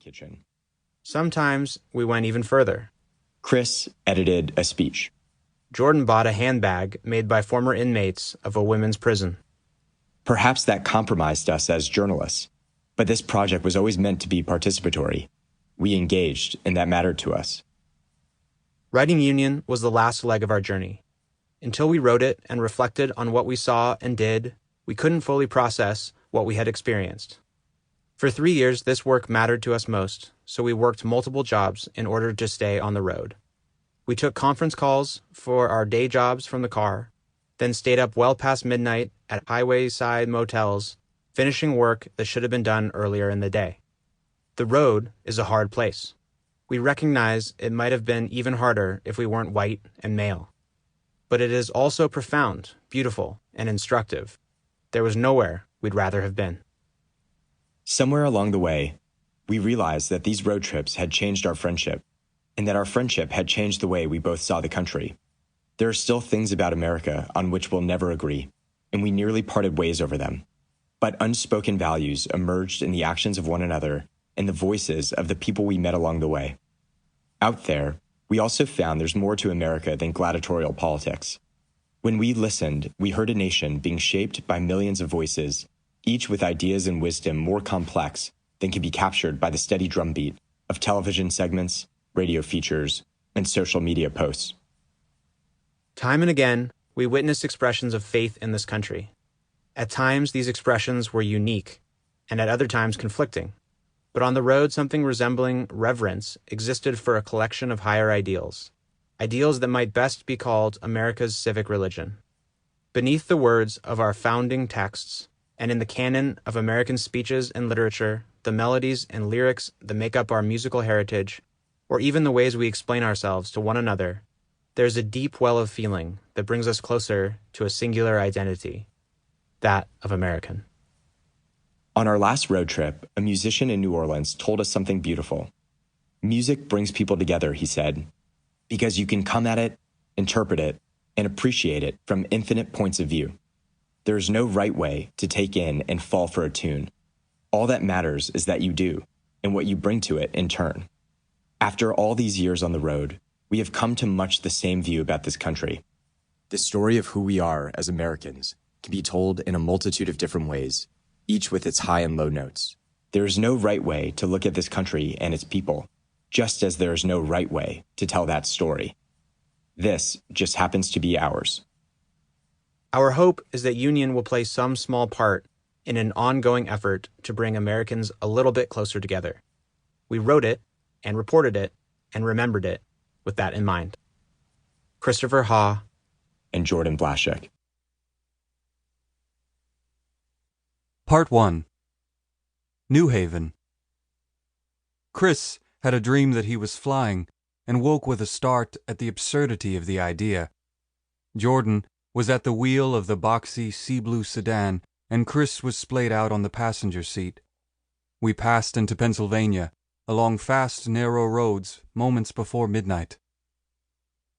kitchen. Sometimes we went even further. Chris edited a speech. Jordan bought a handbag made by former inmates of a women's prison. Perhaps that compromised us as journalists, but this project was always meant to be participatory. We engaged, and that mattered to us. Writing Union was the last leg of our journey. Until we wrote it and reflected on what we saw and did, we couldn't fully process what we had experienced. For 3 years, this work mattered to us most, so we worked multiple jobs in order to stay on the road. We took conference calls for our day jobs from the car, then stayed up well past midnight at highway-side motels, finishing work that should have been done earlier in the day. The road is a hard place. We recognize it might have been even harder if we weren't white and male. But it is also profound, beautiful, and instructive. There was nowhere we'd rather have been. Somewhere along the way, we realized that these road trips had changed our friendship, and that our friendship had changed the way we both saw the country. There are still things about America on which we'll never agree, and we nearly parted ways over them. But unspoken values emerged in the actions of one another and the voices of the people we met along the way. Out there, we also found there's more to America than gladiatorial politics. When we listened, we heard a nation being shaped by millions of voices, each with ideas and wisdom more complex than can be captured by the steady drumbeat of television segments, radio features, and social media posts. Time and again, we witnessed expressions of faith in this country. At times, these expressions were unique, and at other times conflicting. But on the road, something resembling reverence existed for a collection of higher ideals, ideals that might best be called America's civic religion. Beneath the words of our founding texts, and in the canon of American speeches and literature, the melodies and lyrics that make up our musical heritage, or even the ways we explain ourselves to one another, there's a deep well of feeling that brings us closer to a singular identity, that of American. On our last road trip, a musician in New Orleans told us something beautiful. Music brings people together, he said, because you can come at it, interpret it, and appreciate it from infinite points of view. There is no right way to take in and fall for a tune. All that matters is that you do, and what you bring to it in turn. After all these years on the road, we have come to much the same view about this country. The story of who we are as Americans can be told in a multitude of different ways, each with its high and low notes. There is no right way to look at this country and its people, just as there is no right way to tell that story. This just happens to be ours. Our hope is that Union will play some small part in an ongoing effort to bring Americans a little bit closer together. We wrote it, and reported it, and remembered it with that in mind. Christopher Haugh and Jordan Blashek. Part 1. New Haven. Chris had a dream that he was flying and woke with a start at the absurdity of the idea. Jordan was at the wheel of the boxy sea blue sedan, and Chris was splayed out on the passenger seat. We passed into Pennsylvania, along fast, narrow roads, moments before midnight.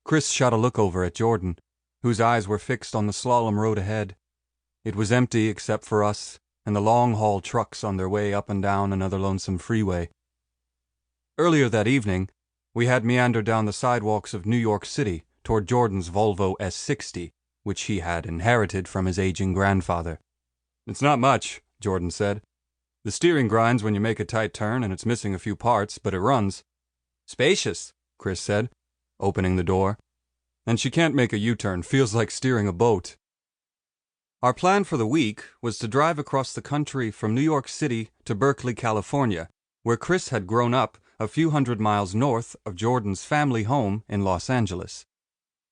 Chris shot a look over at Jordan, whose eyes were fixed on the slalom road ahead. It was empty except for us and the long-haul trucks on their way up and down another lonesome freeway. Earlier that evening, we had meandered down the sidewalks of New York City toward Jordan's Volvo S60, which he had inherited from his aging grandfather. "It's not much," Jordan said. "The steering grinds when you make a tight turn and it's missing a few parts, but it runs." "Spacious," Chris said, opening the door. "And she can't make a U-turn. Feels like steering a boat." Our plan for the week was to drive across the country from New York City to Berkeley, California, where Chris had grown up a few hundred miles north of Jordan's family home in Los Angeles.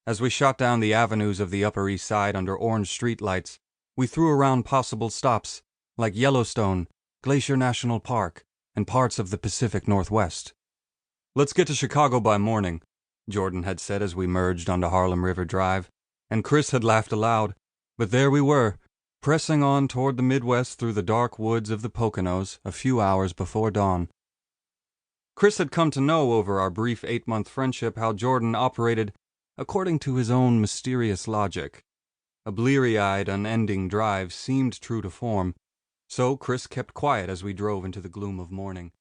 As we shot down the avenues of the Upper East Side under orange streetlights, we threw around possible stops like Yellowstone, Glacier National Park, and parts of the Pacific Northwest. "Let's get to Chicago by morning," Jordan had said as we merged onto Harlem River Drive, and Chris had laughed aloud. But there we were, pressing on toward the Midwest through the dark woods of the Poconos a few hours before dawn. Chris had come to know over our brief 8-month friendship how Jordan operated according to his own mysterious logic. A bleary-eyed, unending drive seemed true to form, so Chris kept quiet as we drove into the gloom of morning.